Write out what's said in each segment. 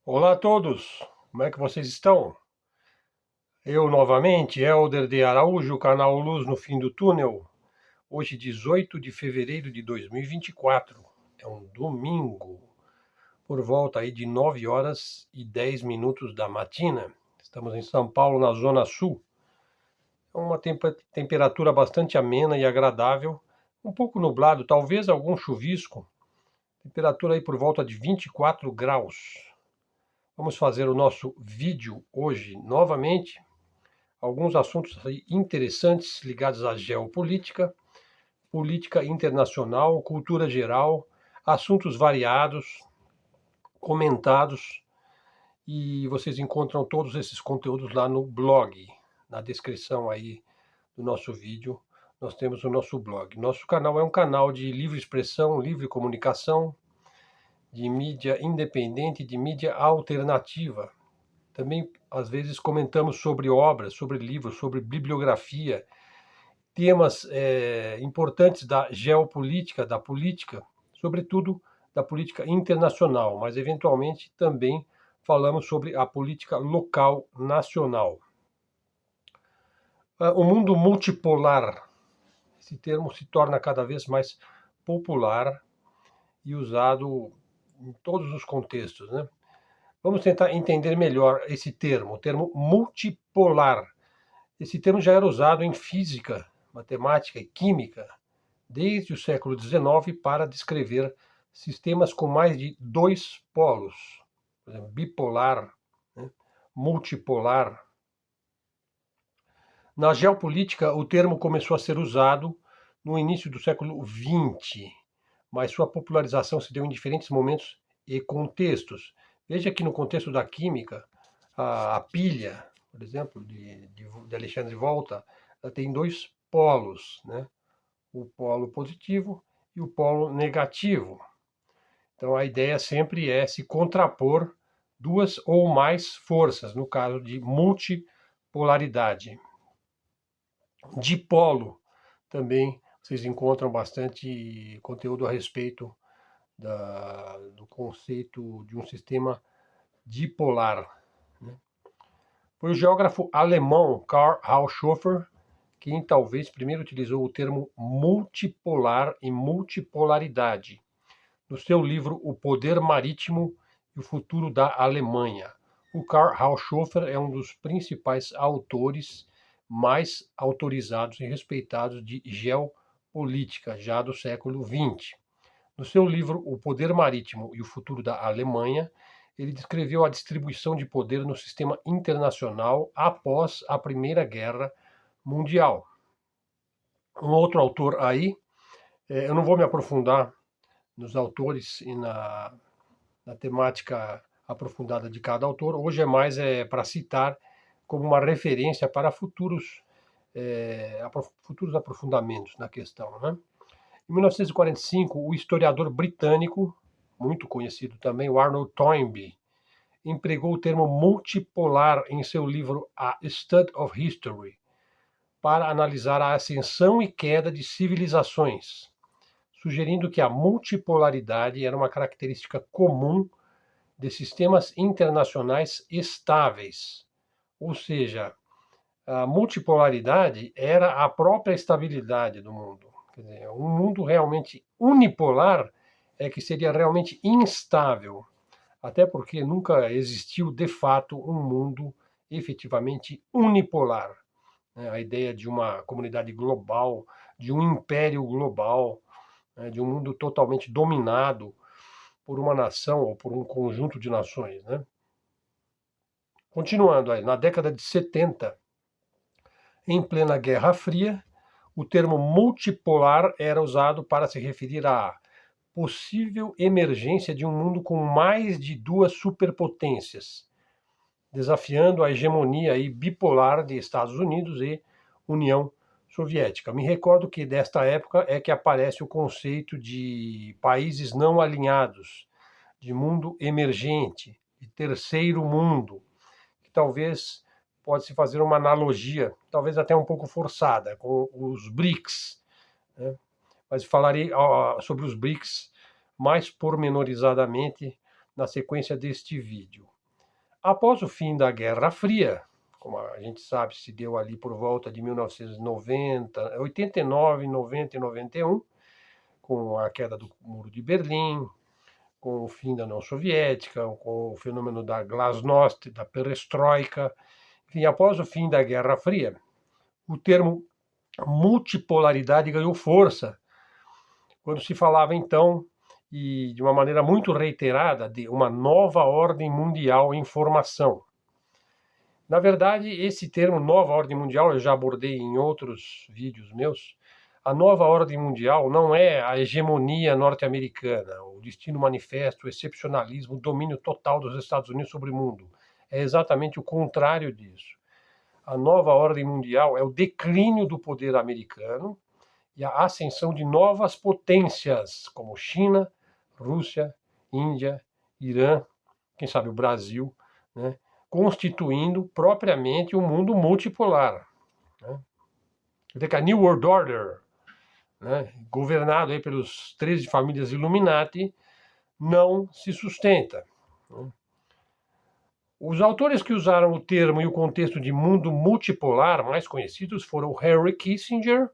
Olá a todos, como é que vocês estão? Eu novamente, Helder de Araújo, canal Luz no Fim do Túnel. Hoje, 18 de fevereiro de 2024, é um domingo, por volta aí de 9 horas e 10 minutos da matina. Estamos em São Paulo, na Zona Sul. É uma temperatura bastante amena e agradável, um pouco nublado, talvez algum chuvisco. Temperatura aí por volta de 24 graus. Vamos fazer o nosso vídeo hoje novamente. Alguns assuntos interessantes ligados à geopolítica, política internacional, cultura geral, assuntos variados, comentados, e vocês encontram todos esses conteúdos lá no blog. Na descrição aí do nosso vídeo, nós temos o nosso blog. Nosso canal é um canal de livre expressão, livre comunicação, de mídia independente, de mídia alternativa. Também, às vezes, comentamos sobre obras, sobre livros, sobre bibliografia, temas importantes da geopolítica, da política, sobretudo da política internacional, mas, eventualmente, também falamos sobre a política local, nacional. O mundo multipolar, esse termo se torna cada vez mais popular e usado em todos os contextos, né? Vamos tentar entender melhor esse termo, o termo multipolar. Esse termo já era usado em física, matemática e química desde o século XIX para descrever sistemas com mais de dois polos, por exemplo, bipolar, né? Multipolar. Na geopolítica, o termo começou a ser usado no início do século XX, mas sua popularização se deu em diferentes momentos e contextos. Veja que no contexto da química, a pilha, por exemplo, de Alexandre Volta, ela tem dois polos, né? O polo positivo e o polo negativo. Então a ideia sempre é se contrapor duas ou mais forças, no caso de multipolaridade. Dipolo, também vocês encontram bastante conteúdo a respeito do conceito de um sistema dipolar, né? Foi o geógrafo alemão Karl Haushofer quem talvez primeiro utilizou o termo multipolar e multipolaridade no seu livro O Poder Marítimo e o Futuro da Alemanha. O Karl Haushofer é um dos principais autores mais autorizados e respeitados de geopolítica já do século XX. No seu livro O Poder Marítimo e o Futuro da Alemanha, ele descreveu a distribuição de poder no sistema internacional após a Primeira Guerra Mundial. Um outro autor aí, eu não vou me aprofundar nos autores e na temática aprofundada de cada autor, hoje é mais para citar como uma referência para futuros aprofundamentos na questão, né? Em 1945, o historiador britânico, muito conhecido também, o Arnold Toynbee, empregou o termo multipolar em seu livro A Study of History, para analisar a ascensão e queda de civilizações, sugerindo que a multipolaridade era uma característica comum de sistemas internacionais estáveis, ou seja, a multipolaridade era a própria estabilidade do mundo. Quer dizer, um mundo realmente unipolar é que seria realmente instável, até porque nunca existiu de fato um mundo efetivamente unipolar, né? A ideia de uma comunidade global, de um império global, né? De um mundo totalmente dominado por uma nação ou por um conjunto de nações, né? Continuando aí, na década de 70, em plena Guerra Fria, o termo multipolar era usado para se referir à possível emergência de um mundo com mais de duas superpotências, desafiando a hegemonia aí bipolar de Estados Unidos e União Soviética. Me recordo que desta época é que aparece o conceito de países não alinhados, de mundo emergente, de terceiro mundo, que talvez pode-se fazer uma analogia, talvez até um pouco forçada, com os BRICS, né? Mas falarei sobre os BRICS mais pormenorizadamente na sequência deste vídeo. Após o fim da Guerra Fria, como a gente sabe, se deu ali por volta de 1990, 89, 90 e 91, com a queda do Muro de Berlim, com o fim da União Soviética, com o fenômeno da glasnost, da perestroika. Enfim, após o fim da Guerra Fria, o termo multipolaridade ganhou força, quando se falava então, e de uma maneira muito reiterada, de uma nova ordem mundial em formação. Na verdade, esse termo nova ordem mundial eu já abordei em outros vídeos meus. A nova ordem mundial não é a hegemonia norte-americana, o destino manifesto, o excepcionalismo, o domínio total dos Estados Unidos sobre o mundo. É exatamente o contrário disso. A nova ordem mundial é o declínio do poder americano e a ascensão de novas potências, como China, Rússia, Índia, Irã, quem sabe o Brasil, né, constituindo propriamente um mundo multipolar. Né? A New World Order, né, governado aí pelos 13 famílias Illuminati, não se sustenta. Né? Os autores que usaram o termo e o contexto de mundo multipolar mais conhecidos foram Henry Kissinger,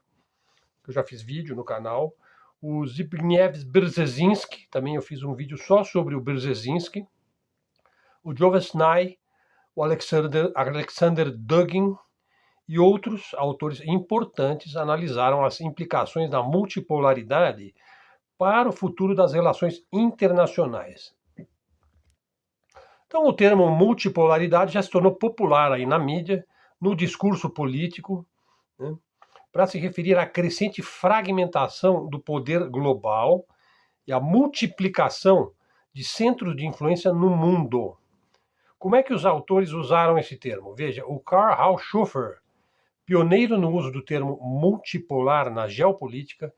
que eu já fiz vídeo no canal, o Zbigniew Brzezinski, também eu fiz um vídeo só sobre o Brzezinski, o Joseph Nye, o Alexander Dugin e outros autores importantes analisaram as implicações da multipolaridade para o futuro das relações internacionais. Então, o termo multipolaridade já se tornou popular aí na mídia, no discurso político, né, para se referir à crescente fragmentação do poder global e à multiplicação de centros de influência no mundo. Como é que os autores usaram esse termo? Veja, o Karl Schoffer, pioneiro no uso do termo multipolar na geopolítica,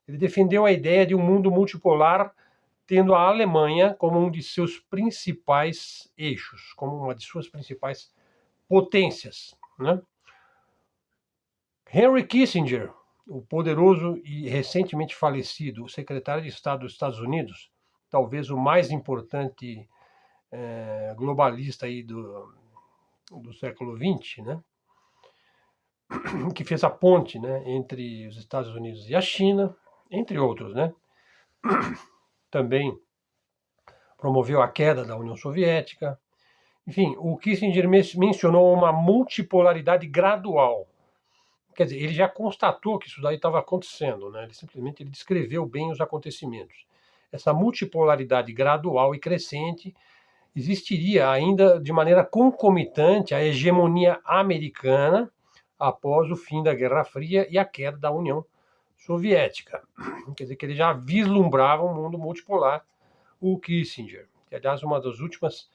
ele defendeu a ideia de um mundo multipolar tendo a Alemanha como um de seus principais eixos, como uma de suas principais potências. Né? Henry Kissinger, o poderoso e recentemente falecido secretário de Estado dos Estados Unidos, talvez o mais importante globalista aí do século XX, né? Que fez a ponte, né, entre os Estados Unidos e a China, entre outros, né? Também promoveu a queda da União Soviética. Enfim, o Kissinger mencionou uma multipolaridade gradual. Quer dizer, ele já constatou que isso daí estava acontecendo, né? Ele simplesmente descreveu bem os acontecimentos. Essa multipolaridade gradual e crescente existiria ainda de maneira concomitante à hegemonia americana após o fim da Guerra Fria e a queda da União Soviética. Quer dizer que ele já vislumbrava um mundo multipolar, o Kissinger. Que, aliás, uma dos últimos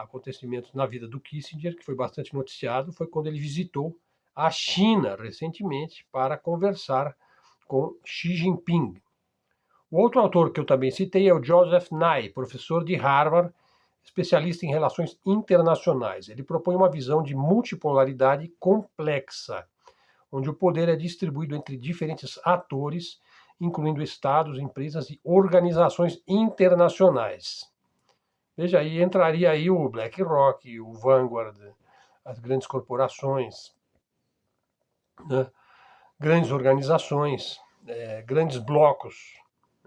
acontecimentos na vida do Kissinger, que foi bastante noticiado, foi quando ele visitou a China recentemente para conversar com Xi Jinping. O outro autor que eu também citei é o Joseph Nye, professor de Harvard, especialista em relações internacionais. Ele propõe uma visão de multipolaridade complexa, onde o poder é distribuído entre diferentes atores, incluindo estados, empresas e organizações internacionais. Veja aí, entraria aí o BlackRock, o Vanguard, as grandes corporações, né? Grandes organizações, grandes blocos,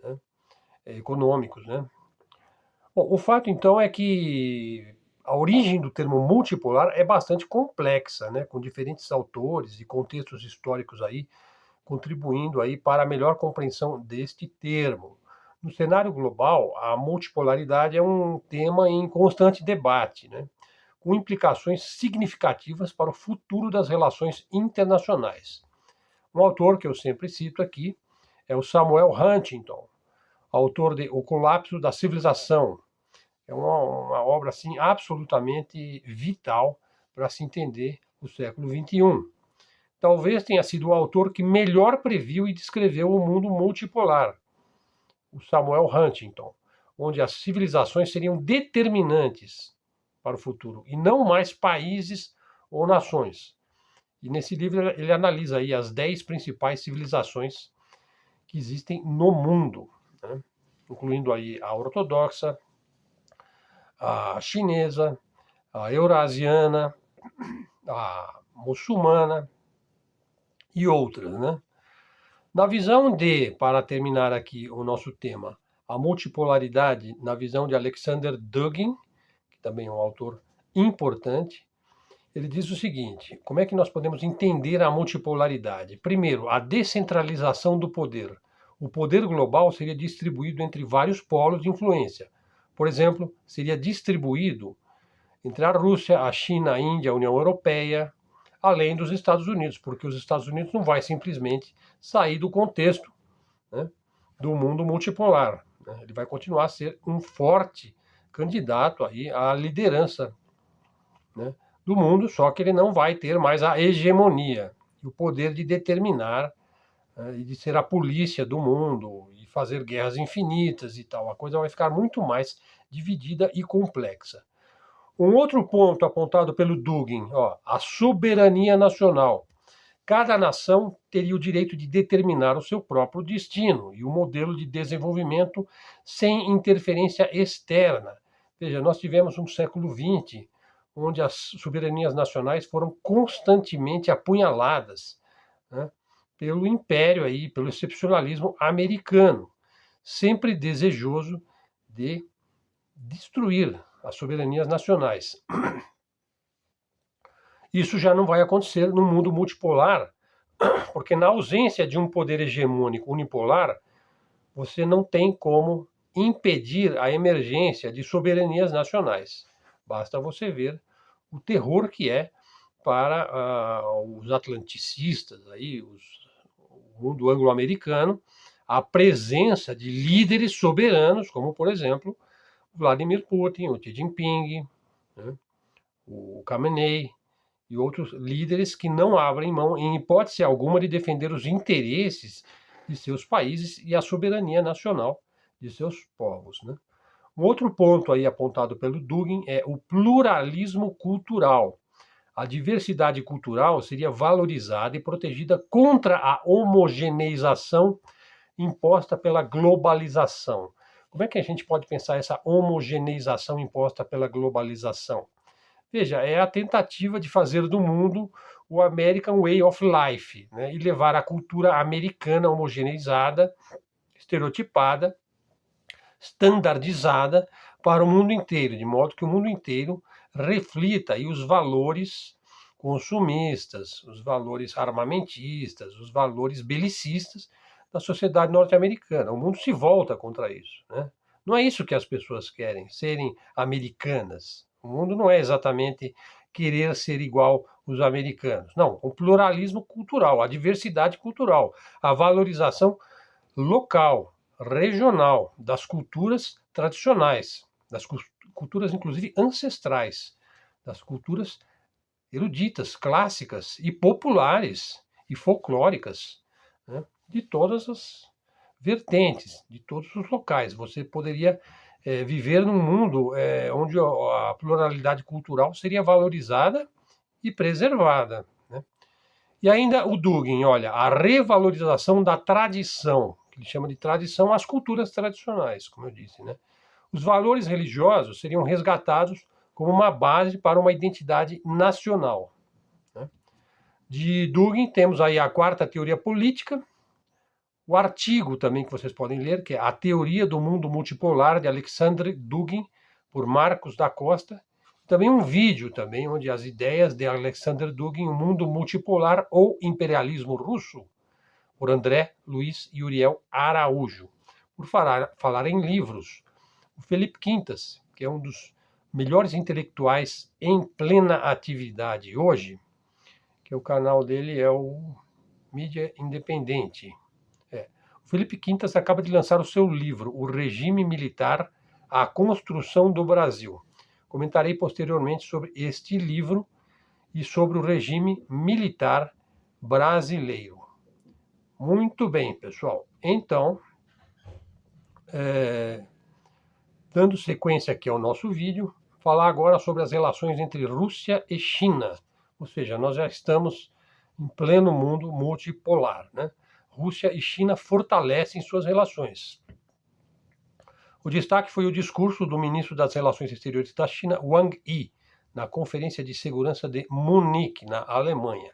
né, econômicos, né? Bom, o fato então é que a origem do termo multipolar é bastante complexa, né, com diferentes autores e contextos históricos aí contribuindo aí para a melhor compreensão deste termo. No cenário global, a multipolaridade é um tema em constante debate, né, com implicações significativas para o futuro das relações internacionais. Um autor que eu sempre cito aqui é o Samuel Huntington, autor de O Colapso da Civilização. É uma obra assim, absolutamente vital para se entender o século XXI. Talvez tenha sido o autor que melhor previu e descreveu o mundo multipolar, o Samuel Huntington, onde as civilizações seriam determinantes para o futuro, e não mais países ou nações. E nesse livro ele analisa aí as 10 principais civilizações que existem no mundo, né? Incluindo aí a ortodoxa, a chinesa, a eurasiana, a muçulmana e outras, né? Na visão de, para terminar aqui o nosso tema, a multipolaridade, na visão de Alexander Dugin, que também é um autor importante, ele diz o seguinte: como é que nós podemos entender a multipolaridade? Primeiro, a descentralização do poder. O poder global seria distribuído entre vários polos de influência. Por exemplo, seria distribuído entre a Rússia, a China, a Índia, a União Europeia, além dos Estados Unidos, porque os Estados Unidos não vai simplesmente sair do contexto, né, do mundo multipolar, né? Ele vai continuar a ser um forte candidato aí à liderança, né, do mundo, só que ele não vai ter mais a hegemonia e o poder de determinar, né, e de ser a polícia do mundo e fazer guerras infinitas e tal. A coisa vai ficar muito mais dividida e complexa. Um outro ponto apontado pelo Dugin, a soberania nacional. Cada nação teria o direito de determinar o seu próprio destino e o modelo de desenvolvimento sem interferência externa. Veja, nós tivemos um século XX onde as soberanias nacionais foram constantemente apunhaladas, né, pelo império aí, pelo excepcionalismo americano, sempre desejoso de destruir as soberanias nacionais. Isso já não vai acontecer no mundo multipolar, porque na ausência de um poder hegemônico unipolar, você não tem como impedir a emergência de soberanias nacionais. Basta você ver o terror que é para os atlanticistas, aí, o mundo anglo-americano, a presença de líderes soberanos, como, por exemplo, Vladimir Putin, o Xi Jinping, né, o Khamenei e outros líderes que não abrem mão, em hipótese alguma, de defender os interesses de seus países e a soberania nacional de seus povos, né? Um outro ponto aí apontado pelo Dugin é o pluralismo cultural. A diversidade cultural seria valorizada e protegida contra a homogeneização imposta pela globalização. Como é que a gente pode pensar essa homogeneização imposta pela globalização? Veja, é a tentativa de fazer do mundo o American Way of Life, né, e levar a cultura americana homogeneizada, estereotipada, standardizada para o mundo inteiro, de modo que o mundo inteiro reflita aí os valores consumistas, os valores armamentistas, os valores belicistas da sociedade norte-americana. O mundo se volta contra isso, né? Não é isso que as pessoas querem, serem americanas. O mundo não é exatamente querer ser igual os americanos. Não, o pluralismo cultural, a diversidade cultural, a valorização local, regional, das culturas tradicionais, das culturas inclusive ancestrais, das culturas eruditas, clássicas e populares e folclóricas, né, de todas as vertentes, de todos os locais. Você poderia viver num mundo onde a pluralidade cultural seria valorizada e preservada, né? E ainda o Dugin, olha, a revalorização da tradição, que ele chama de tradição, as culturas tradicionais, como eu disse, né? Os valores religiosos seriam resgatados como uma base para uma identidade nacional, né? De Dugin temos aí a quarta teoria política, o artigo também que vocês podem ler, que é A Teoria do Mundo Multipolar, de Alexandre Dugin, por Marcos da Costa. Também um vídeo também, onde as ideias de Alexander Dugin, O Mundo Multipolar ou Imperialismo Russo, por André Luiz e Uriel Araújo. Por falar em livros, o Felipe Quintas, que é um dos melhores intelectuais em plena atividade hoje, que o canal dele é o Mídia Independente. O Felipe Quintas acaba de lançar o seu livro, O Regime Militar, a Construção do Brasil. Comentarei posteriormente sobre este livro e sobre o regime militar brasileiro. Muito bem, pessoal. Então, dando sequência aqui ao nosso vídeo, falar agora sobre as relações entre Rússia e China. Ou seja, nós já estamos em pleno mundo multipolar, né? Rússia e China fortalecem suas relações. O destaque foi o discurso do ministro das Relações Exteriores da China, Wang Yi, na Conferência de Segurança de Munique, na Alemanha.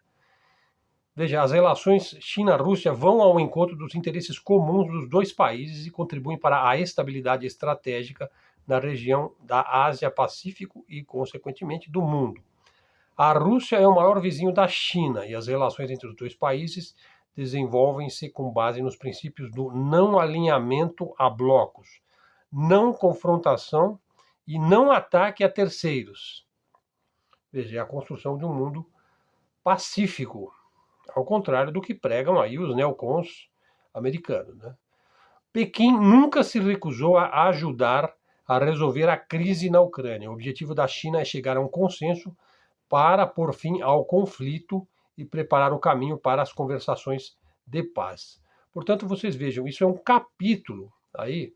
Veja, as relações China-Rússia vão ao encontro dos interesses comuns dos dois países e contribuem para a estabilidade estratégica na região da Ásia-Pacífico e, consequentemente, do mundo. A Rússia é o maior vizinho da China e as relações entre os dois países desenvolvem-se com base nos princípios do não alinhamento a blocos, não confrontação e não ataque a terceiros. Veja, é a construção de um mundo pacífico, ao contrário do que pregam aí os neocons americanos, né? Pequim nunca se recusou a ajudar a resolver a crise na Ucrânia. O objetivo da China é chegar a um consenso para pôr fim ao conflito e preparar o caminho para as conversações de paz. Portanto, vocês vejam, isso é um capítulo aí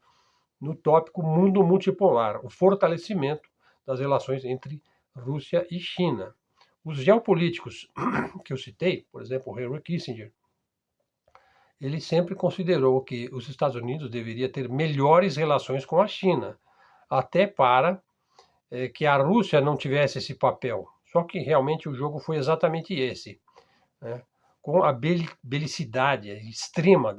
no tópico mundo multipolar, o fortalecimento das relações entre Rússia e China. Os geopolíticos que eu citei, por exemplo, Henry Kissinger, ele sempre considerou que os Estados Unidos deveriam ter melhores relações com a China, até para que a Rússia não tivesse esse papel. Só que realmente o jogo foi exatamente esse, né? Com a belicidade extrema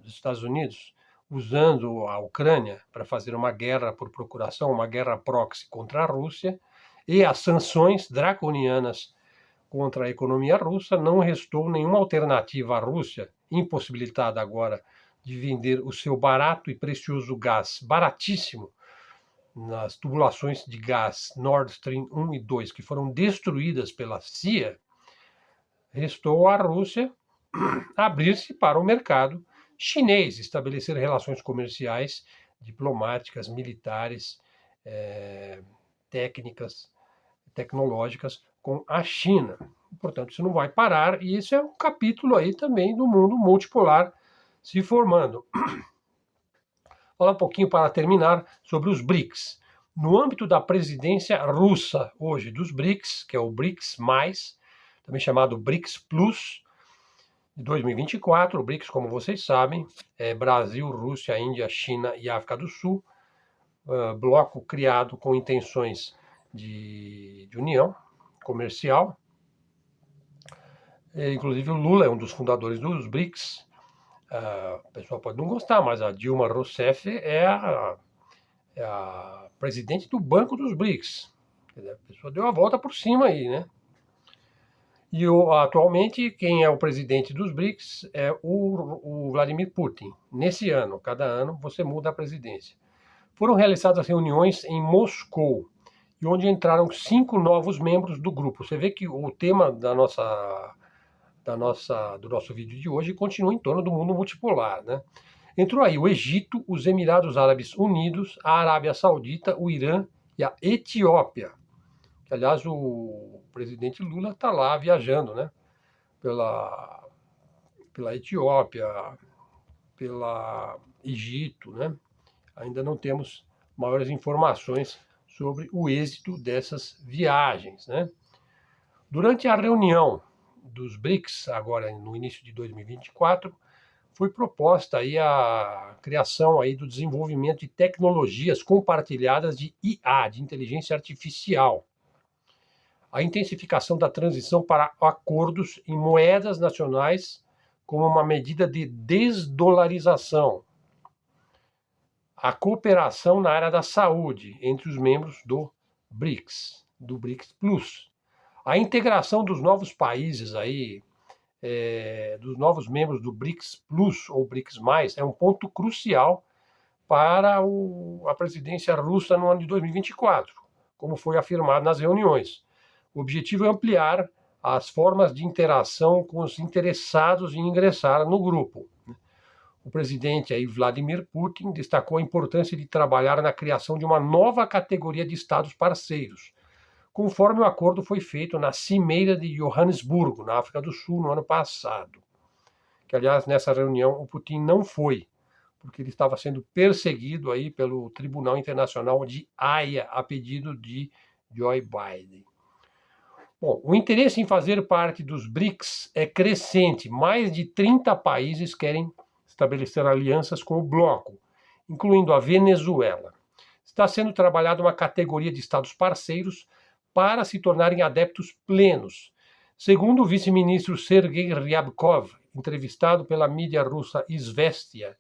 dos Estados Unidos, usando a Ucrânia para fazer uma guerra por procuração, uma guerra proxy contra a Rússia, e as sanções draconianas contra a economia russa, não restou nenhuma alternativa à Rússia, impossibilitada agora de vender o seu barato e precioso gás, baratíssimo, nas tubulações de gás Nord Stream 1 e 2, que foram destruídas pela CIA, restou à Rússia abrir-se para o mercado chinês, estabelecer relações comerciais, diplomáticas, militares, técnicas, tecnológicas com a China. Portanto, isso não vai parar, e isso é um capítulo aí também do mundo multipolar se formando. Falar um pouquinho para terminar sobre os BRICS. No âmbito da presidência russa hoje dos BRICS, que é o BRICS+, também chamado BRICS Plus, de 2024, o BRICS, como vocês sabem, é Brasil, Rússia, Índia, China e África do Sul, bloco criado com intenções de união comercial. Inclusive o Lula é um dos fundadores dos BRICS. O pessoal pode não gostar, mas a Dilma Rousseff é a presidente do Banco dos BRICS. A pessoa deu a volta por cima aí, né? E atualmente quem é o presidente dos BRICS é o Vladimir Putin. Nesse ano, cada ano, você muda a presidência. Foram realizadas reuniões em Moscou, e onde entraram 5 novos membros do grupo. Você vê que o tema do nosso vídeo de hoje continua em torno do mundo multipolar, né? Entrou aí o Egito, os Emirados Árabes Unidos, a Arábia Saudita, o Irã e a Etiópia. Que, aliás, o presidente Lula está lá viajando, né? Pela Etiópia, pela Egito, né? Ainda não temos maiores informações sobre o êxito dessas viagens, né? Durante a reunião dos BRICS, agora no início de 2024, foi proposta aí a criação aí do desenvolvimento de tecnologias compartilhadas de IA, de inteligência artificial, a intensificação da transição para acordos em moedas nacionais como uma medida de desdolarização, a cooperação na área da saúde entre os membros do BRICS Plus, a integração dos novos países aí, dos novos membros do BRICS Plus ou BRICS+, é um ponto crucial para a presidência russa no ano de 2024, como foi afirmado nas reuniões. O objetivo é ampliar as formas de interação com os interessados em ingressar no grupo. O presidente aí, Vladimir Putin, destacou a importância de trabalhar na criação de uma nova categoria de estados parceiros, conforme o acordo foi feito na Cimeira de Johannesburgo, na África do Sul, no ano passado. Que, aliás, nessa reunião o Putin não foi, porque ele estava sendo perseguido aí pelo Tribunal Internacional de Haia, a pedido de Joe Biden. Bom, o interesse em fazer parte dos BRICS é crescente. Mais de 30 países querem estabelecer alianças com o bloco, incluindo a Venezuela. Está sendo trabalhada uma categoria de estados parceiros para se tornarem adeptos plenos. Segundo o vice-ministro Sergei Ryabkov, entrevistado pela mídia russa Izvestia,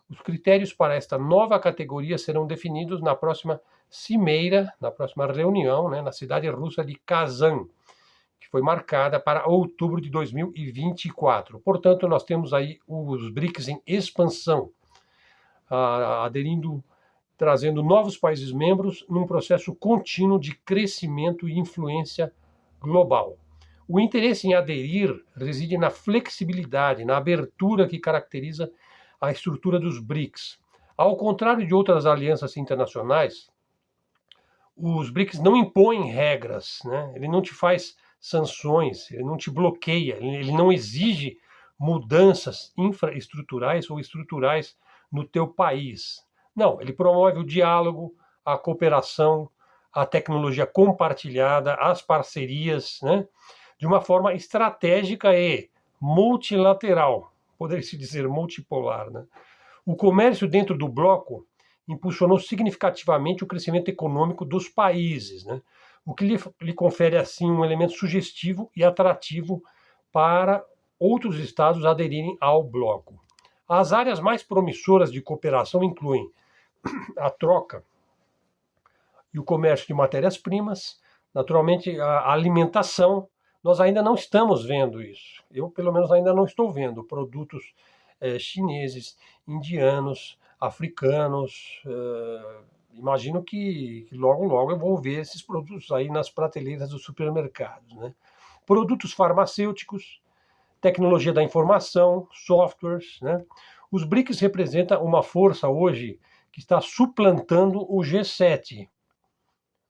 os critérios para esta nova categoria serão definidos na próxima cimeira, na próxima reunião, na cidade russa de Kazan, que foi marcada para outubro de 2024. Portanto, nós temos aí os BRICS em expansão, aderindo, trazendo novos países membros num processo contínuo de crescimento e influência global. O interesse em aderir reside na flexibilidade, na abertura que caracteriza a estrutura dos BRICS. Ao contrário de outras alianças internacionais, os BRICS não impõem regras, Ele não te faz sanções, ele não te bloqueia, ele não exige mudanças infraestruturais ou estruturais no teu país. Não, ele promove o diálogo, a cooperação, a tecnologia compartilhada, as parcerias, de uma forma estratégica e multilateral, poderia-se dizer multipolar. O comércio dentro do bloco impulsionou significativamente o crescimento econômico dos países, o que lhe confere, assim, um elemento sugestivo e atrativo para outros estados aderirem ao bloco. As áreas mais promissoras de cooperação incluem a troca e o comércio de matérias-primas, naturalmente a alimentação. Nós ainda não estamos vendo isso. Eu, pelo menos, ainda não estou vendo produtos chineses, indianos, africanos. Imagino que logo, logo eu vou ver esses produtos aí nas prateleiras dos supermercados. Produtos farmacêuticos, tecnologia da informação, softwares. Os BRICS representam uma força hoje que está suplantando o G7,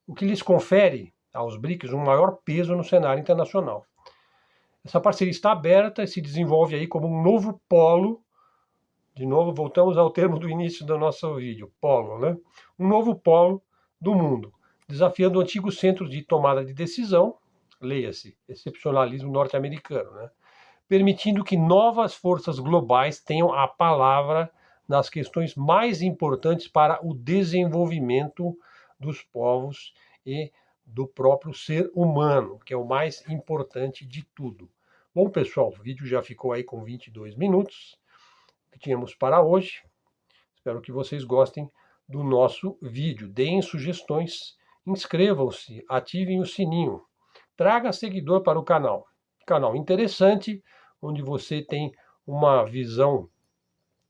o que lhes confere aos BRICS um maior peso no cenário internacional. Essa parceria está aberta e se desenvolve aí como um novo polo. De novo, voltamos ao termo do início do nosso vídeo, polo, Um novo polo do mundo, desafiando o antigo centro de tomada de decisão, leia-se, excepcionalismo norte-americano, permitindo que novas forças globais tenham a palavra nas questões mais importantes para o desenvolvimento dos povos e do próprio ser humano, que é o mais importante de tudo. Bom, pessoal, o vídeo já ficou aí com 22 minutos que tínhamos para hoje. Espero que vocês gostem do nosso vídeo. Deem sugestões, inscrevam-se, ativem o sininho. Traga seguidor para o canal. Canal interessante, onde você tem uma visão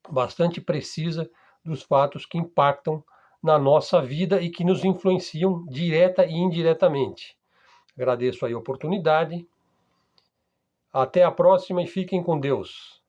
bastante precisa dos fatos que impactam na nossa vida e que nos influenciam direta e indiretamente. Agradeço aí a oportunidade. Até a próxima e fiquem com Deus.